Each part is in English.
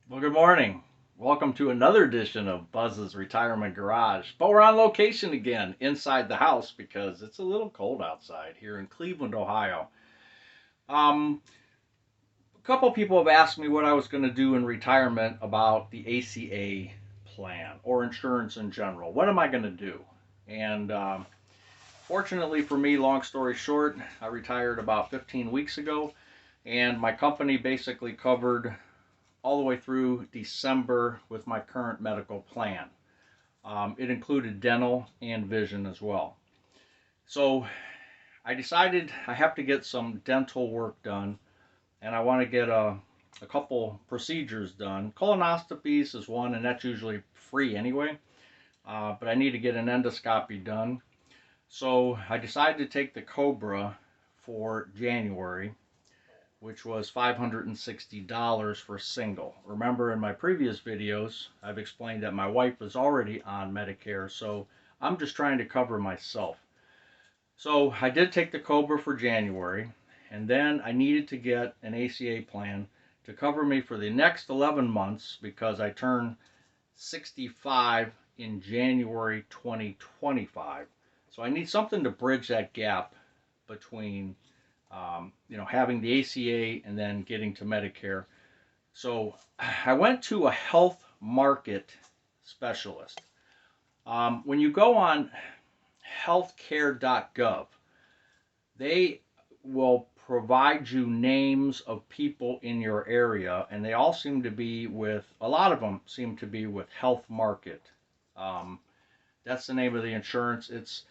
Well, good morning. Welcome to another edition of Buzz's Retirement Garage. But we're on location again inside the house because it's a little cold outside here in Cleveland, Ohio. Um, a couple people have asked me what I was going to do in retirement about the ACA plan or insurance in general. What am I going to do? And fortunately for me, long story short, I retired about 15 weeks ago, and my company basically covered all the way through December with my current medical plan. It included dental and vision as well. So I decided I have to get some dental work done, and I want to get a couple procedures done. Colonoscopies is one, and that's usually free anyway, but I need to get an endoscopy done. So I decided to take the Cobra for January, which was $560 for single. Remember, in my previous videos, I've explained that my wife is already on Medicare, so I'm just trying to cover myself. So I did take the Cobra for January, and then I needed to get an ACA plan to cover me for the next 11 months because I turn 65 in January 2025. So I need something to bridge that gap between having the ACA and then getting to Medicare. So I went to a health market specialist. When you go on healthcare.gov, they will provide you names of people in your area, and they all seem to be with, a lot of them seem to be with Health Market. Um, that's the name of the insurance. It's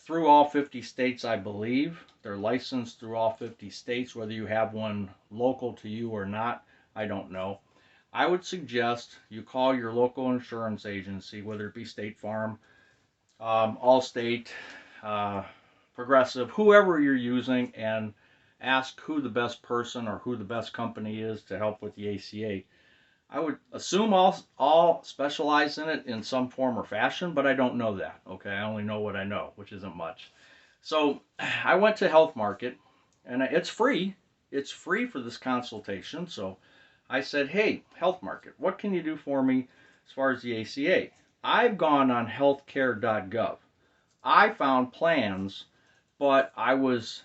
through all 50 states, I believe. They're licensed through all 50 states. Whether you have one local to you or not, I don't know. I would suggest you call your local insurance agency, whether it be State Farm, Allstate, uh, Progressive, whoever you're using, and ask who the best person or who the best company is to help with the ACA. I would assume all specialize in it in some form or fashion, but I don't know that. Okay, I only know what I know, which isn't much. So I went to Health Market, and it's free. It's free for this consultation. So I said, "Hey, Health Market, what can you do for me as far as the ACA?" I've gone on healthcare.gov. I found plans, but I was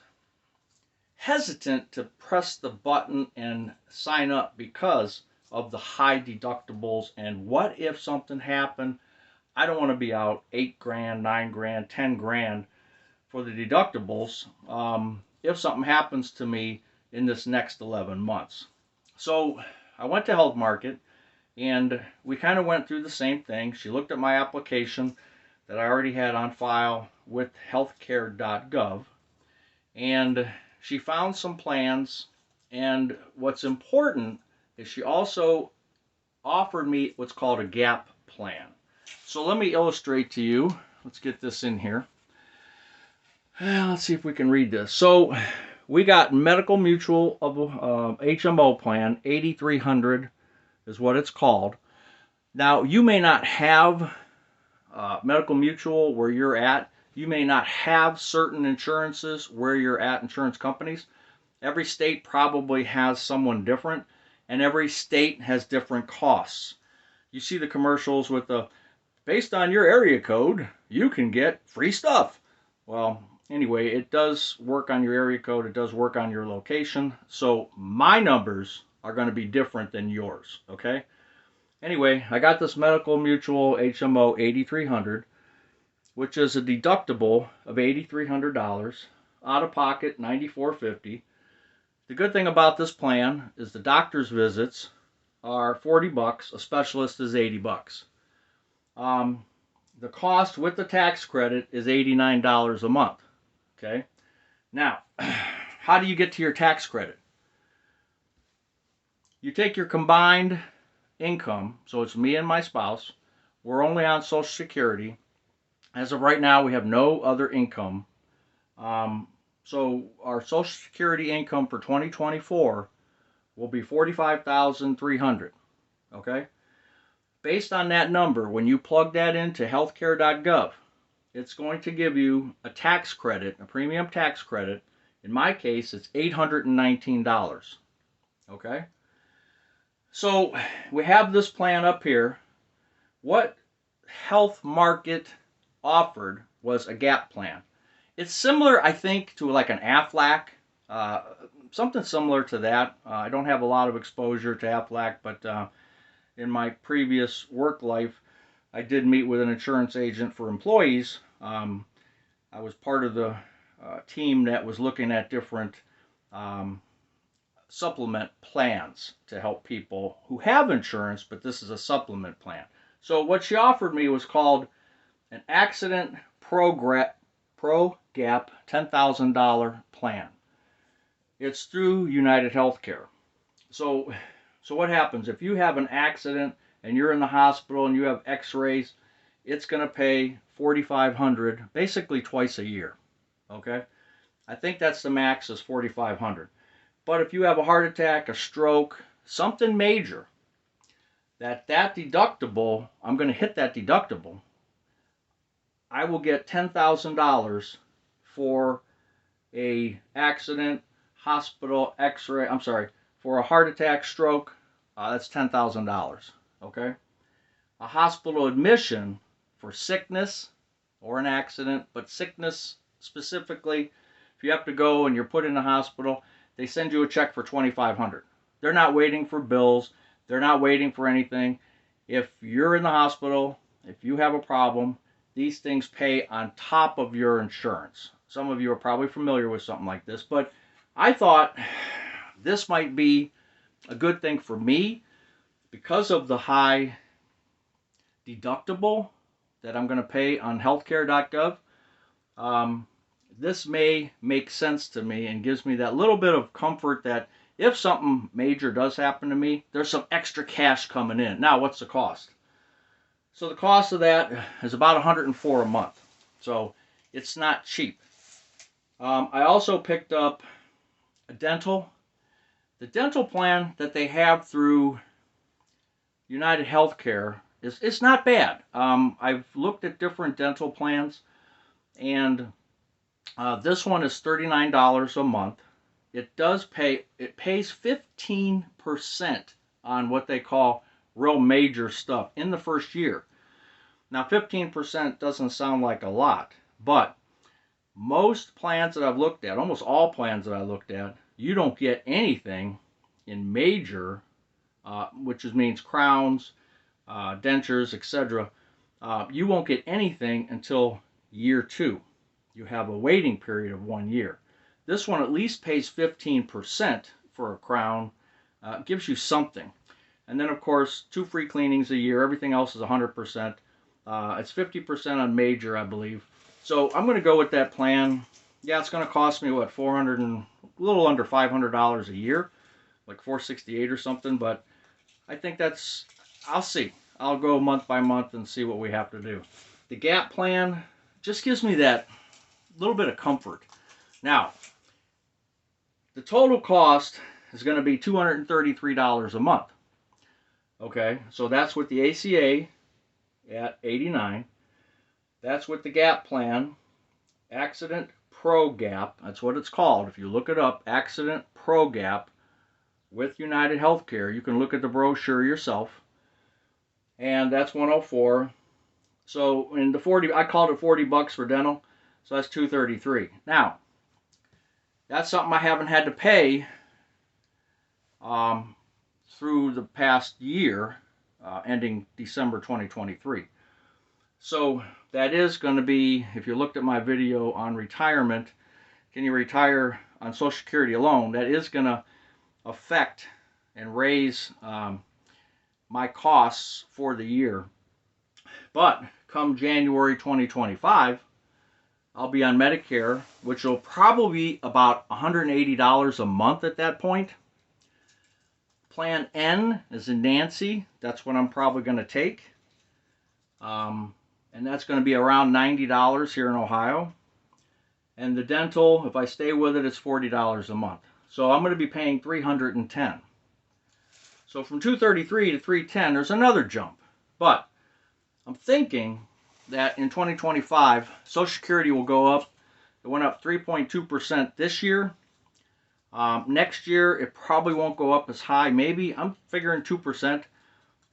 hesitant to press the button and sign up because of the high deductibles. And what if something happened? I don't want to be out 8 grand, 9 grand, 10 grand for the deductibles if something happens to me in this next 11 months. So I went to Health Market, and we kind of went through the same thing. She looked at my application that I already had on file with healthcare.gov, and she found some plans. And what's important is she also offered me what's called a gap plan. So let me illustrate to you. Let's get this in here. Let's see if we can read this. So we got Medical Mutual of HMO plan 8300 is what it's called. Now you may not have Medical Mutual where you're at. You may not have certain insurances where you're at, insurance companies. Every state probably has someone different, and every state has different costs. You see the commercials with the, based on your area code, you can get free stuff. Well, anyway, it does work on your area code, it does work on your location. So my numbers are going to be different than yours, okay? Anyway, I got this Medical Mutual HMO 8300, which is a deductible of $8,300, out of pocket $94.50. The good thing about this plan is the doctor's visits are $40, a specialist is $80. Um, the cost with the tax credit is $89 a month. Okay. Now, how do you get to your tax credit? You take your combined income, so it's me and my spouse. We're only on Social Security. As of right now, we have no other income. So our Social Security income for 2024 will be 45,300. Okay. Based on that number, when you plug that into healthcare.gov, it's going to give you a tax credit, a premium tax credit. In my case, it's $819. Okay? So we have this plan up here. What Health Market offered was a gap plan. It's similar, I think, to like an Aflac, uh, something similar to that. I don't have a lot of exposure to Aflac, but in my previous work life, I did meet with an insurance agent for employees. I was part of the team that was looking at different um, supplement plans to help people who have insurance, but this is a supplement plan. So what she offered me was called an accident pro gap $10,000 plan. It's through United Healthcare. So what happens if you have an accident and you're in the hospital and you have x-rays? It's going to pay $4,500 basically twice a year. Okay? I think that's the max is $4,500. But if you have a heart attack, a stroke, something major, that deductible, I'm going to hit that deductible, I will get $10,000 for a accident, hospital, x-ray, I'm sorry, for a heart attack, stroke, that's $10,000, okay? A hospital admission for sickness or an accident, but sickness specifically, if you have to go and you're put in the hospital, they send you a check for $2,500. They're not waiting for bills. They're not waiting for anything. If you're in the hospital, if you have a problem, these things pay on top of your insurance. Some of you are probably familiar with something like this, but I thought this might be a good thing for me because of the high deductible that I'm going to pay on healthcare.gov. This may make sense to me and gives me that little bit of comfort that if something major does happen to me, there's some extra cash coming in. Now, what's the cost? So the cost of that is about $104 a month. So it's not cheap. I also picked up a dental. The dental plan that they have through United Healthcare it's not bad. I've looked at different dental plans, and this one is $39 a month. It pays 15% on what they call real major stuff in the first year. Now 15% doesn't sound like a lot, but most plans that I've looked at, almost all plans that I looked at, you don't get anything in major, which means crowns, dentures, etc. You won't get anything until year 2. You have a waiting period of 1 year. This one at least pays 15% for a crown. Gives you something. And then, of course, 2 free cleanings a year. Everything else is 100%. It's 50% on major, I believe. So I'm going to go with that plan. Yeah, it's going to cost me, what, $400 and a little under $500 a year. Like $468 or something. But I think that's, I'll see. I'll go month by month and see what we have to do. The gap plan just gives me that little bit of comfort. Now, the total cost is going to be $233 a month. Okay, so that's with the ACA at $89. That's with the gap plan, Accident Pro Gap. That's what it's called. If you look it up, Accident Pro Gap with United Healthcare. You can look at the brochure yourself. And that's $104. So in the 40, I called it 40 bucks for dental. So that's $233. Now, that's something I haven't had to pay through the past year, ending December 2023. So that is going to be, if you looked at my video on retirement, can you retire on Social Security alone, that is going to affect and raise my costs for the year. But come January 2025, I'll be on Medicare, which will probably be about $180 a month at that point. Plan N is in Nancy. That's what I'm probably going to take. And that's going to be around $90 here in Ohio. And the dental, if I stay with it, it's $40 a month. So I'm going to be paying $310. So from $233 to $310, there's another jump. But I'm thinking that in 2025, Social Security will go up. It went up 3.2% this year. Next year, it probably won't go up as high. Maybe, I'm figuring 2%,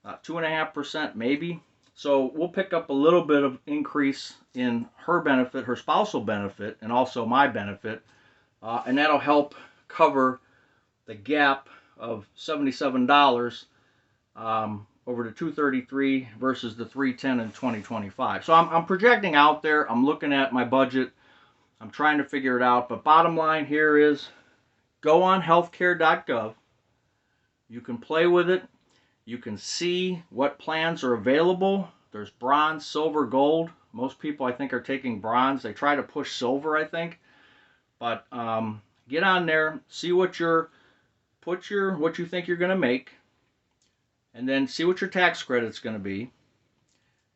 2.5% maybe. So we'll pick up a little bit of increase in her benefit, her spousal benefit, and also my benefit. And that'll help cover the gap of $77 over to 233 versus the 310 in 2025. So I'm projecting out there. I'm looking at my budget. I'm trying to figure it out. But bottom line here is go on healthcare.gov. You can play with it. You can see what plans are available. There's bronze, silver, gold. Most people, I think, are taking bronze. They try to push silver, I think. But get on there, see what what you think you're going to make, and then see what your tax credit's going to be,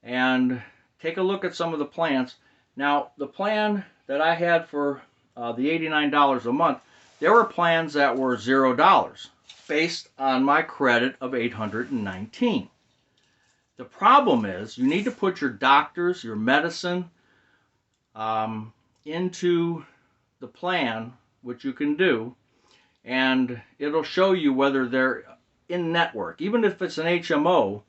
and take a look at some of the plans. Now, the plan that I had for the $89 a month, there were plans that were $0 based on my credit of $819. The problem is you need to put your doctors, your medicine, into the plan, which you can do, and it'll show you whether they're in network. Even if it's an HMO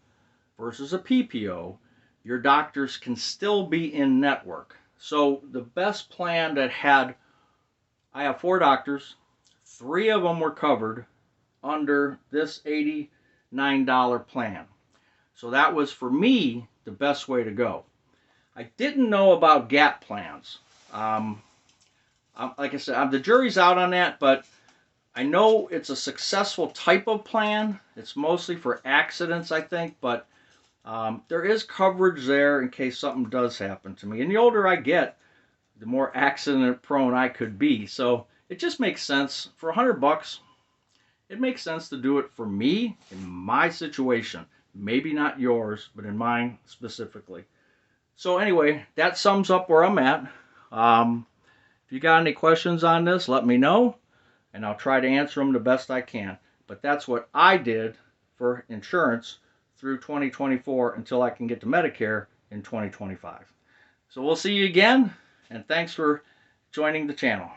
versus a PPO, your doctors can still be in network. So the best plan that I have 4 doctors, 3 of them were covered under this $89 plan. So that was, for me, the best way to go. I didn't know about gap plans. Like I said, the jury's out on that, but I know it's a successful type of plan. It's mostly for accidents, I think, but there is coverage there in case something does happen to me. And the older I get, the more accident prone I could be. So it just makes sense. For $100, it makes sense to do it for me in my situation. Maybe not yours, but in mine specifically. So anyway, that sums up where I'm at. If you got any questions on this, let me know, and I'll try to answer them the best I can. But that's what I did for insurance through 2024 until I can get to Medicare in 2025. So we'll see you again, and thanks for joining the channel.